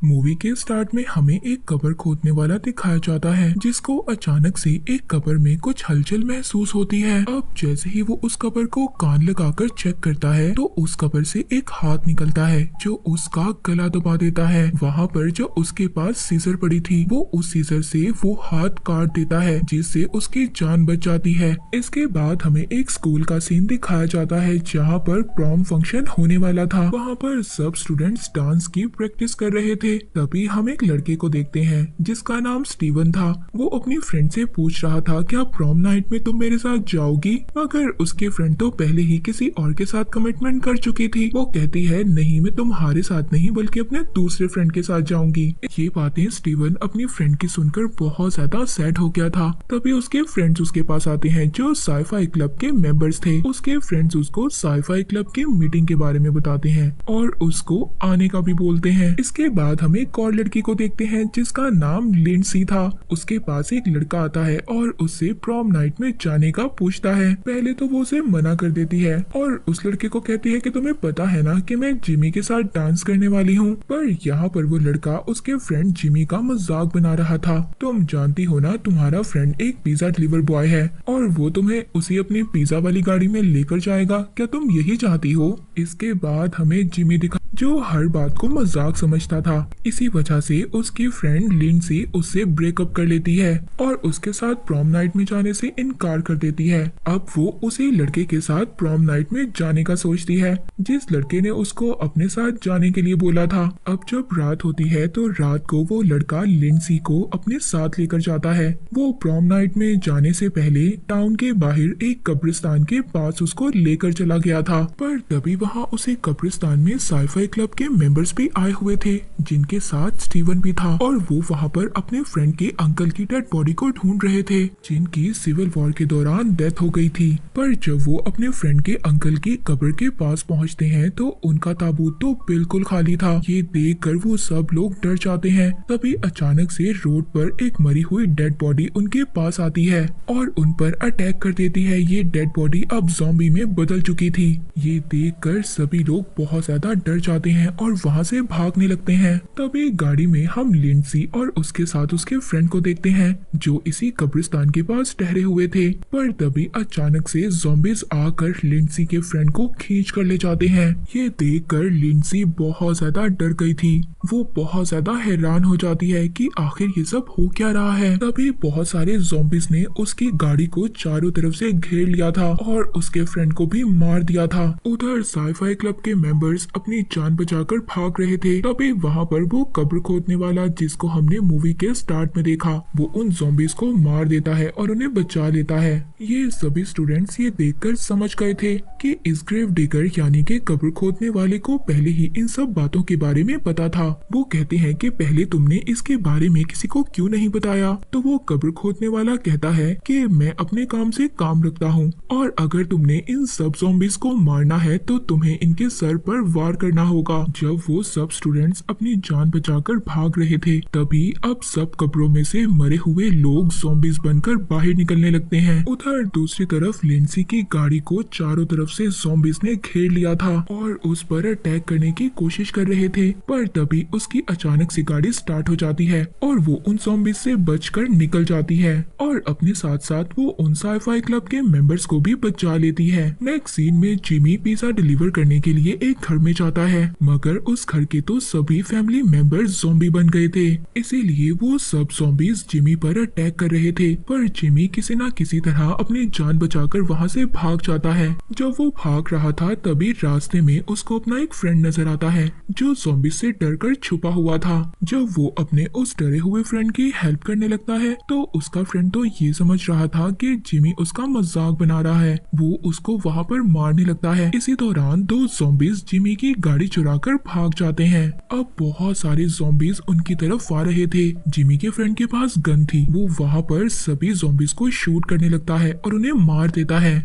Movie के start में हमें एक कब्र खोदने वाला दिखाया जाता है जिसको अचानक से एक कब्र में कुछ हलचल महसूस होती है। अब जैसे ही वो उस कब्र को कान लगाकर चेक करता है तो उस कब्र से एक हाथ निकलता है जो उसका गला दबा देता है। वहाँ पर जो उसके पास सीजर पड़ी थी वो उस सीजर से वो हाथ काट देता है जिससे उसकी जान बच जाती है। इसके बाद हमें एक स्कूल का सीन दिखाया जाता है जहाँ पर प्रॉम फंक्शन होने वाला था। वहाँ पर सब स्टूडेंट्स डांस की प्रैक्टिस कर रहे थे। तभी हम एक लड़के को देखते हैं जिसका नाम स्टीवन था। वो अपनी फ्रेंड से पूछ रहा था क्या प्रॉम नाइट में तुम मेरे साथ जाओगी, मगर उसकी फ्रेंड तो पहले ही किसी और के साथ कमिटमेंट कर चुकी थी। वो कहती है नहीं, मैं तुम्हारे साथ नहीं बल्कि अपने दूसरे फ्रेंड के साथ जाऊंगी। ये बातें स्टीवन अपनी फ्रेंड की सुनकर बहुत ज्यादा सैड हो गया था। तभी उसके फ्रेंड्स उसके पास आते हैं जो साईफाई क्लब के मेंबर्स थे। उसके फ्रेंड्स उसको साईफाई क्लब की मीटिंग के बारे में बताते हैं और उसको आने का भी बोलते हैं। इसके बाद हम एक और लड़की को देखते हैं जिसका नाम लिंडसी था। उसके पास एक लड़का आता है और उससे प्रॉम नाइट में जाने का पूछता है। पहले तो वो उसे मना कर देती है और उस लड़के को कहती है कि तुम्हें पता है ना कि मैं जिमी के साथ डांस करने वाली हूँ। पर यहाँ पर वो लड़का उसके फ्रेंड जिमी का मजाक बना रहा था। तुम जानती हो ना, तुम्हारा फ्रेंड एक पिज्जा डिलीवर बॉय है और वो तुम्हें उसी अपनी पिज्जा वाली गाड़ी में लेकर जाएगा, क्या तुम यही चाहती हो। इसके बाद हमें जिमी दिखा जो हर बात को मजाक समझता था। इसी वजह से उसकी फ्रेंड लिंडसी उससे ब्रेकअप कर लेती है और उसके साथ प्रॉम नाइट में जाने से इनकार कर देती है। अब वो उसी लड़के के साथ प्रॉम नाइट में जाने का सोचती है जिस लड़के ने उसको अपने साथ जाने के लिए बोला था। अब जब रात होती है तो रात को वो लड़का लिंडसी को अपने साथ लेकर जाता है। वो प्रॉम नाइट में जाने से पहले टाउन के बाहर एक कब्रिस्तान के पास उसको लेकर चला गया था। पर तभी वहाँ उसे कब्रिस्तान में साईफाई क्लब के मेंबर्स भी आए हुए थे जिनके साथ स्टीवन भी था और वो वहाँ पर अपने फ्रेंड के अंकल की डेड बॉडी को ढूंढ रहे थे जिनकी सिविल वॉर के दौरान डेथ हो गई थी। पर जब वो अपने फ्रेंड के अंकल की कब्र के पास पहुँचते हैं तो उनका ताबूत तो बिल्कुल खाली था। ये देखकर वो सब लोग डर जाते हैं। तभी अचानक से रोड पर एक मरी हुई डेड बॉडी उनके पास आती है और उन पर अटैक कर देती है। ये डेड बॉडी अब ज़ॉम्बी में बदल चुकी थी। ये देखकर सभी लोग बहुत ज्यादा डर जाते हैं और वहाँ से भागने लगते हैं। तभी गाड़ी में हम लिंडसी और उसके साथ उसके फ्रेंड को देखते हैं जो इसी कब्रिस्तान के पास ठहरे हुए थे। पर तभी अचानक से ज़ॉम्बीज आकर लिंडसी के फ्रेंड को खींच कर ले जाते हैं। ये देखकर लिंडसी बहुत ज्यादा डर गई थी। वो बहुत ज्यादा हैरान हो जाती है कि आखिर ये सब हो क्या रहा है। तभी बहुत सारे ज़ॉम्बीज ने उसकी गाड़ी को चारों तरफ से घेर लिया था और उसके फ्रेंड को भी मार दिया था। उधर साईफाई क्लब के मेंबर्स अपनी जान बचाकर भाग रहे थे। तभी वहाँ पर वो कब्र खोदने वाला जिसको हमने मूवी के स्टार्ट में देखा वो उन ज़ॉम्बीज को मार देता है और उन्हें बचा लेता है। ये सभी स्टूडेंट्स ये देखकर समझ गए थे कि इस ग्रेव डिगर यानी कि कब्र खोदने वाले को पहले ही इन सब बातों के बारे में पता था। वो कहते हैं कि पहले तुमने इसके बारे में किसी को क्यों नहीं बताया। तो वो कब्र खोदने वाला कहता है कि मैं अपने काम से काम रखता हूँ और अगर तुमने इन सब ज़ॉम्बीज को मारना है तो तुम्हें इनके सर पर वार करना होगा। जब वो सब स्टूडेंट्स अपनी जान बचाकर भाग रहे थे तभी अब सब कब्रों में से मरे हुए लोग ज़ॉम्बीज बनकर बाहर निकलने लगते हैं। उधर दूसरी तरफ लिंडसी की गाड़ी को चारों तरफ से ज़ॉम्बीज ने घेर लिया था और उस पर अटैक करने की कोशिश कर रहे थे। पर तभी उसकी अचानक से गाड़ी स्टार्ट हो जाती है और वो उन ज़ॉम्बीज से बचकर निकल जाती है और अपने साथ साथ वो उन साईफाई क्लब के मेंबर्स को भी बचा लेती है। नेक्स्ट सीन में जिमी पिज्जा डिलीवर करने के लिए एक घर में जाता है मगर उस घर के तो सभी फैमिली मेंबर्स ज़ॉम्बी बन गए थे, इसीलिए वो सब ज़ॉम्बीज जिमी पर अटैक कर रहे थे। पर जिमी किसी न किसी तरह अपनी जान बचाकर वहाँ से भाग जाता है। जब वो भाग रहा था तभी रास्ते में उसको अपना एक फ्रेंड नजर आता है जो ज़ॉम्बी से डरकर छुपा हुआ था। जब वो अपने उस डरे हुए फ्रेंड की हेल्प करने लगता है तो उसका फ्रेंड तो ये समझ रहा था कि जिमी उसका मजाक बना रहा है। वो उसको वहाँ पर मारने लगता है। इसी दौरान दो ज़ॉम्बीज जिमी की गाड़ी चुराकर भाग जाते हैं। अब बहुत सारे ज़ॉम्बीज उनकी तरफ आ रहे थे। जिमी के फ्रेंड के पास गन थी। वो वहाँ पर सभी ज़ॉम्बीज को शूट करने लगता है और उन्हें मार देता है।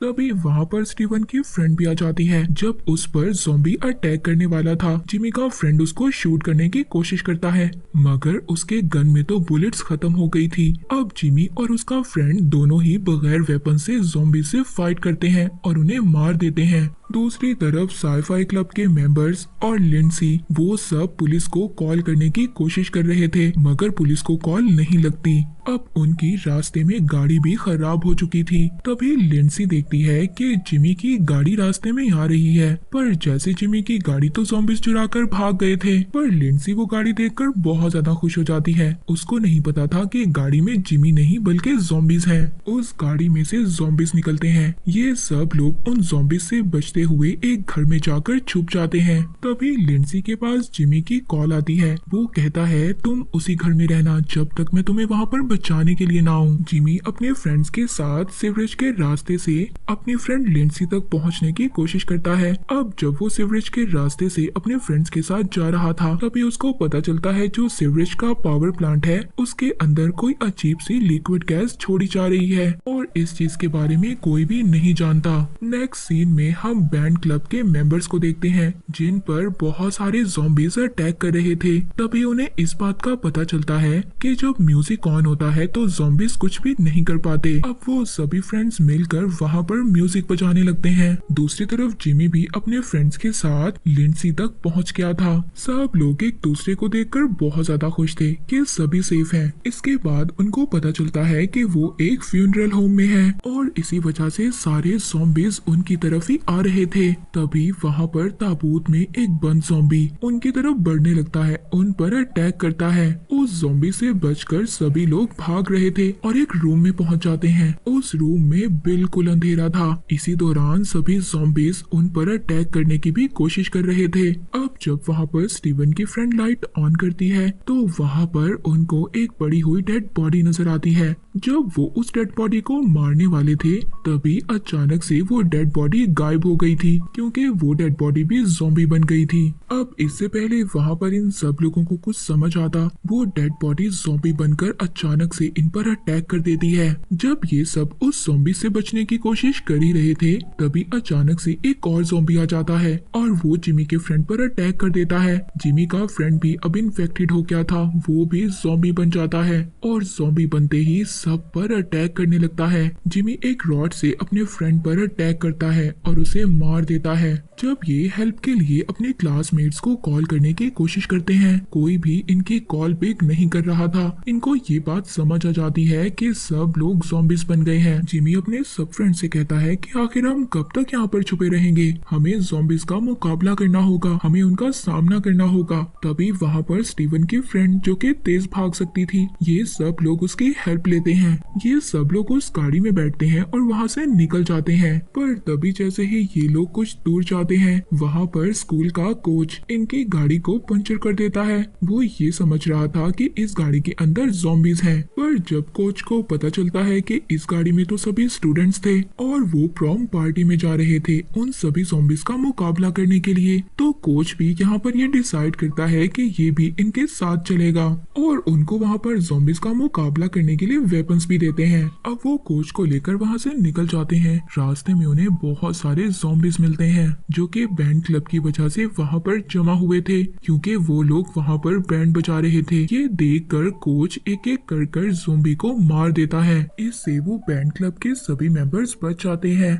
तभी वहाँ पर स्टीवन की फ्रेंड भी आ जाती है। जब उस पर ज़ॉम्बी अटैक करने वाला था जिमी का फ्रेंड उसको शूट करने की कोशिश करता है मगर उसके गन में तो बुलेट्स खत्म हो गई थी। अब जिमी और उसका फ्रेंड दोनों ही बगैर वेपन से ज़ॉम्बी से फाइट करते हैं और उन्हें मार देते हैं। दूसरी तरफ साईफाई क्लब के मेंबर्स और लिंडसी वो सब पुलिस को कॉल करने की कोशिश कर रहे थे, मगर पुलिस को कॉल नहीं लगती। अब उनकी रास्ते में गाड़ी भी खराब हो चुकी थी। तभी लिंडसी देखती है कि जिमी की गाड़ी रास्ते में आ रही है, पर जैसे जिमी की गाड़ी तो ज़ॉम्बीज चुराकर भाग गए थे, पर लिंडसी वो गाड़ी देखकर बहुत ज्यादा खुश हो जाती है। उसको नहीं पता था कि गाड़ी में जिमी नहीं बल्कि ज़ॉम्बीज हैं। उस गाड़ी में से ज़ॉम्बीज निकलते हैं। ये सब लोग उन ज़ॉम्बीज से बचते हुए एक घर में जाकर छुप जाते हैं। तभी लिंडसी के पास जिमी की कॉल आती है। वो कहता है तुम उसी घर में रहना जब तक मैं तुम्हें वहाँ पर बचाने के लिए ना आऊं। जिमी अपने फ्रेंड्स के साथ सीवरेज के रास्ते से अपनी फ्रेंड लिंडसी तक पहुंचने की कोशिश करता है। अब जब वो सीवरेज के रास्ते से अपने फ्रेंड्स के साथ जा रहा था, तभी उसको पता चलता है जो सीवरेज का पावर प्लांट है उसके अंदर कोई अजीब सी लिक्विड गैस छोड़ी जा रही है और इस चीज के बारे में कोई भी नहीं जानता। नेक्स्ट सीन में हम बैंड क्लब के मेंबर्स को देखते हैं जिन पर बहुत सारे ज़ॉम्बीज अटैक कर रहे थे। तभी उन्हें इस बात का पता चलता है कि जब म्यूजिक ऑन होता है तो ज़ॉम्बीज कुछ भी नहीं कर पाते। अब वो सभी फ्रेंड्स मिलकर वहाँ पर म्यूजिक बजाने लगते हैं। दूसरी तरफ जिमी भी अपने फ्रेंड्स के साथ लिंडसी तक पहुँच गया था। सब लोग एक दूसरे को देखकर बहुत ज्यादा खुश थे कि सभी सेफ हैं। इसके बाद उनको पता चलता है कि वो एक फ्यूनरल होम में है और इसी वजह से सारे ज़ॉम्बीज उनकी तरफ ही आ रहे थे। तभी वहाँ पर ताबूत में एक बंद ज़ॉम्बी उनकी तरफ बढ़ने लगता है, उन पर अटैक करता है। उस ज़ॉम्बी से बचकर सभी लोग भाग रहे थे और एक रूम में पहुंच जाते हैं। उस रूम में बिल्कुल अंधेरा था। इसी दौरान सभी ज़ॉम्बीज उन पर अटैक करने की भी कोशिश कर रहे थे। अब जब वहाँ पर स्टीवन की फ्रेंड लाइट ऑन करती है तो वहाँ पर उनको एक पड़ी हुई डेड बॉडी नजर आती है। जब वो उस डेड बॉडी को मारने वाले थे तभी अचानक से वो डेड बॉडी गायब हो गई थी, क्योंकि वो डेड बॉडी भी ज़ॉम्बी बन गई थी। अब इससे पहले वहाँ पर इन सब लोगों को कुछ समझ आता, वो डेड बॉडी ज़ॉम्बी बनकर अचानक से इन पर अटैक कर देती है। जब ये सब उस ज़ॉम्बी से बचने की कोशिश कर ही रहे थे तभी अचानक से एक और ज़ॉम्बी आ जाता है और वो जिमी के फ्रेंड पर अटैक कर देता है। जिमी का फ्रेंड भी अब इन्फेक्टेड हो गया था, वो भी ज़ॉम्बी बन जाता है और ज़ॉम्बी बनते ही सब पर अटैक करने लगता है। जिमी एक रॉड से अपने फ्रेंड पर अटैक करता है और उसे मार देता है। जब ये हेल्प के लिए अपने क्लासमेट्स को कॉल करने की कोशिश करते हैं, कोई भी इनकी कॉल पिक नहीं कर रहा था। इनको ये बात समझ आ जाती है कि सब लोग ज़ॉम्बीज बन गए हैं। जिमी अपने सब फ्रेंड से कहता है कि आखिर हम कब तक यहाँ पर छुपे रहेंगे, हमें ज़ॉम्बीज का मुकाबला करना होगा, हमें उनका सामना करना होगा। तभी वहाँ पर स्टीवन की फ्रेंड जो कि तेज भाग सकती थी, ये सब लोग उसकी हेल्प लेते हैं। ये सब लोग उस गाड़ी में बैठते हैं और वहाँ से निकल जाते हैं। पर तभी जैसे ही ये लोग कुछ दूर जाते हैं, वहाँ पर स्कूल का कोच इनकी गाड़ी को पंचर कर देता है। वो ये समझ रहा था कि इस गाड़ी के अंदर ज़ॉम्बीज हैं, पर जब कोच को पता चलता है कि इस गाड़ी में तो सभी स्टूडेंट्स थे और वो प्रॉम पार्टी में जा रहे थे उन सभी ज़ॉम्बीज का मुकाबला करने के लिए, तो कोच भी यहाँ पर ये डिसाइड करता है कि ये भी इनके साथ चलेगा और उनको वहाँ पर ज़ॉम्बीज का मुकाबला करने के लिए वेपन्स भी देते हैं। अब वो कोच को लेकर वहाँ से निकल जाते हैं। रास्ते में उन्हें बहुत सारे ज़ॉम्बीज मिलते हैं जो कि बैंड क्लब की वजह से वहाँ पर जमा हुए थे, क्योंकि वो लोग वहाँ पर बैंड बजा रहे थे। ये देखकर कोच एक एक कर ज़ॉम्बी को मार देता है। इससे वो बैंड क्लब के सभी मेंबर्स बच जाते हैं।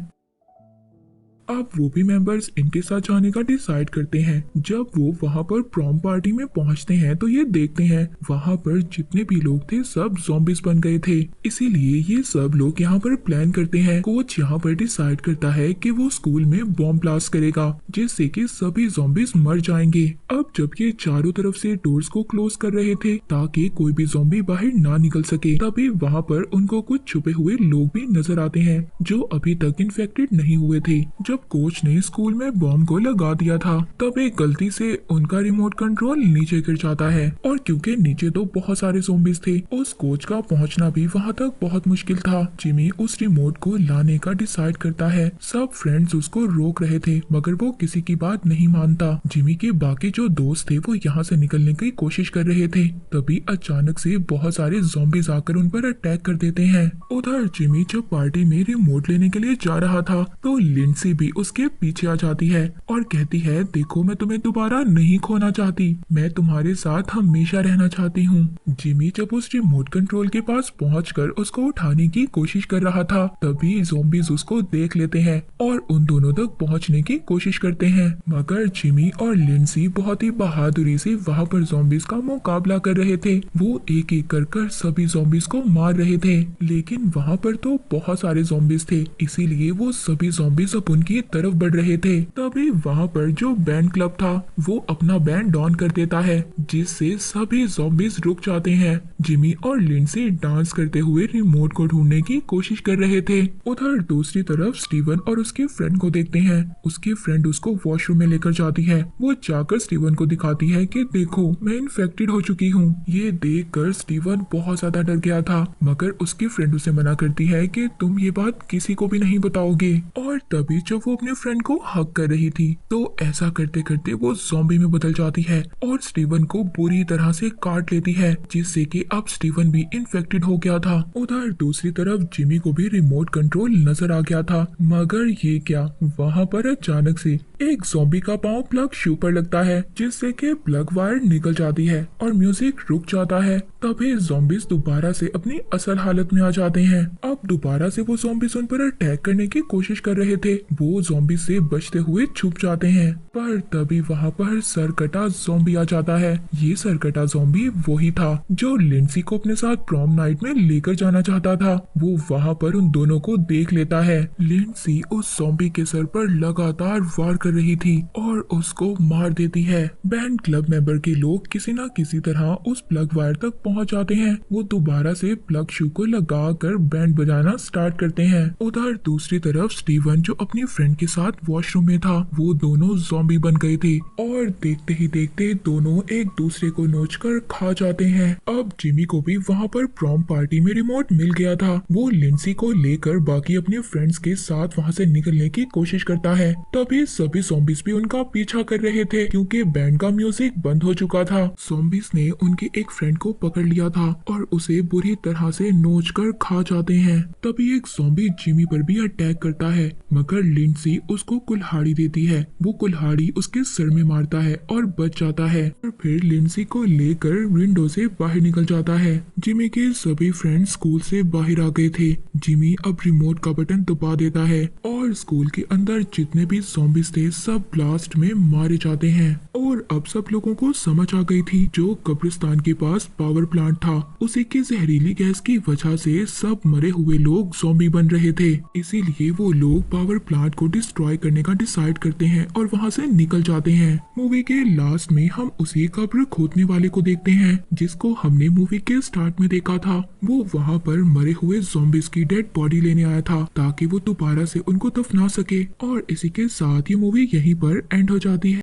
अब वो भी मेंबर्स इनके साथ जाने का डिसाइड करते हैं। जब वो वहाँ पर प्रॉम पार्टी में पहुँचते हैं तो ये देखते हैं वहाँ पर जितने भी लोग थे सब ज़ॉम्बीज बन गए थे। इसीलिए ये सब लोग यहाँ पर प्लान करते हैं। कोच यहाँ पर डिसाइड करता है कि वो स्कूल में बॉम्ब ब्लास्ट करेगा जिससे कि सभी ज़ॉम्बीज मर जाएंगे। अब जब ये चारों तरफ से डोर्स को क्लोज कर रहे थे ताकि कोई भी ज़ॉम्बी बाहर ना निकल सके, तभी वहाँ पर उनको कुछ छुपे हुए लोग भी नजर आते हैं जो अभी तक इन्फेक्टेड नहीं हुए थे। जब कोच ने स्कूल में बॉम्ब को लगा दिया था तब एक गलती से उनका रिमोट कंट्रोल नीचे गिर जाता है और क्योंकि नीचे तो बहुत सारे ज़ॉम्बीज थे, उस कोच का पहुंचना भी वहां तक बहुत मुश्किल था। जिमी उस रिमोट को लाने का डिसाइड करता है। सब फ्रेंड्स उसको रोक रहे थे मगर वो किसी की बात नहीं मानता। जिमी के बाकी जो दोस्त थे वो यहाँ से निकलने की कोशिश कर रहे थे, तभी अचानक से बहुत सारे ज़ॉम्बीज आकर उन पर अटैक कर देते हैं। उधर जिमी जब पार्टी में रिमोट लेने के लिए जा रहा था तो लिंडसी भी जिमी उसके पीछे आ जाती है और कहती है, देखो मैं तुम्हें दोबारा नहीं खोना चाहती, मैं तुम्हारे साथ हमेशा रहना चाहती हूँ। जिमी जब उस रिमोट कंट्रोल के पास पहुंचकर उसको उठाने की कोशिश कर रहा था, तभी ज़ॉम्बीज़ उसको देख लेते हैं और उन दोनों तक पहुंचने की कोशिश करते हैं। मगर जिमी और लिंडसी बहुत ही बहादुरी से वहां पर ज़ॉम्बीज़ का मुकाबला कर रहे थे। वो एक एक कर सभी ज़ॉम्बीज़ को मार रहे थे, लेकिन वहां पर तो बहुत सारे ज़ॉम्बीज़ थे, इसीलिए वो सभी ज़ॉम्बीज़ अब उनकी तरफ बढ़ रहे थे। तभी वहां पर जो बैंड क्लब था वो अपना बैंड ऑन कर देता है, जिससे सभी ज़ॉम्बीज़ रुक जाते हैं। जिमी और लिंडसी डांस करते हुए रिमोट को ढूंढने की कोशिश कर रहे थे। उधर दूसरी तरफ स्टीवन और उसके फ्रेंड को देखते हैं। उसके फ्रेंड उसको वॉशरूम में लेकर जाती है। वो जाकर स्टीवन को दिखाती है कि देखो मैं इन्फेक्टेड हो चुकी हूँ। ये देखकर स्टीवन बहुत ज्यादा डर गया था, मगर उसकी फ्रेंड उसे मना करती है कि तुम ये बात किसी को भी नहीं बताओगे। और तभी जब वो अपने फ्रेंड को हग कर रही थी, तो ऐसा करते करते वो ज़ॉम्बी में बदल जाती है और स्टीवन को बुरी तरह से काट लेती है, जिससे कि अब स्टीवन भी इन्फेक्टेड हो गया था। उधर दूसरी तरफ जिमी को भी रिमोट कंट्रोल नजर आ गया था, मगर ये क्या, वहाँ पर अचानक से एक ज़ॉम्बी का पांव प्लग शू पर लगता है, जिससे कि प्लग वायर निकल जाती है और म्यूजिक रुक जाता है। तभी ज़ॉम्बीज़ दोबारा से अपनी असल हालत में आ जाते हैं। अब दोबारा से वो ज़ॉम्बीज़ उन पर अटैक करने की कोशिश कर रहे थे। वो ज़ॉम्बीज़ से बचते हुए छुप जाते हैं, पर तभी वहाँ पर सरकटा ज़ॉम्बी आ जाता है। ये सरकटा ज़ॉम्बी वही था जो लिंडसी को अपने साथ प्रॉम नाइट में लेकर जाना चाहता था। वो वहाँ पर उन दोनों को देख लेता है। लिंडसी उस ज़ॉम्बी के सर पर लगातार वार कर रही थी और उसको मार देती है। बैंड क्लब मेंबर के लोग किसी न किसी तरह उस प्लग वायर तक पहुंच जाते हैं। वो दोबारा से प्लग शू को लगाकर बैंड बजाना स्टार्ट करते हैं। उधर दूसरी तरफ स्टीवन जो अपनी फ्रेंड के साथ वॉशरूम में था, वो दोनों ज़ॉम्बी बन गए थे और देखते ही देखते दोनों एक दूसरे को नोचकर खा जाते हैं। अब जिमी को भी वहाँ पर प्रॉम पार्टी में रिमोट मिल गया था। वो लिंडसी को लेकर बाकी अपने फ्रेंड्स के साथ वहाँ से निकलने की कोशिश करता है। तभी सभी ज़ॉम्बीज़ भी उनका पीछा कर रहे थे, क्योंकि बैंड का म्यूजिक बंद हो चुका था। ज़ॉम्बीज़ ने उनके एक फ्रेंड को पकड़ लिया था और उसे बुरी तरह से नोचकर खा जाते हैं। तभी एक ज़ॉम्बी जिमी पर भी अटैक करता है, मगर लिंडसी उसको कुल्हाड़ी देती है। वो कुल्हाड़ी उसके सर में मारता है और बच जाता है और फिर लिंडसी को लेकर विंडो से बाहर निकल जाता है। जिमी के सभी फ्रेंड्स स्कूल से बाहर आ गए थे। जिमी अब रिमोट का बटन दबा देता है और स्कूल के अंदर जितने भी ज़ॉम्बीज़ थे सब ब्लास्ट में मारे जाते हैं। और अब सब लोगों को समझ आ गई थी जो कब्रिस्तान के पास पावर प्लांट था, उसी की जहरीली गैस की वजह से सब मरे हुए लोग ज़ॉम्बी बन रहे थे। इसीलिए वो लोग पावर प्लांट को डिस्ट्रॉय करने का डिसाइड करते हैं और वहाँ से निकल जाते हैं। मूवी के लास्ट में हम उसी कब्र खोदने वाले को देखते हैं जिसको हमने मूवी के स्टार्ट में देखा था। वो वहाँ पर मरे हुए ज़ॉम्बीज़ की डेड बॉडी लेने आया था ताकि वो दोबारा से उनको दफना सके। और इसी के साथ ये मूवी यहीं पर एंड हो जाती है।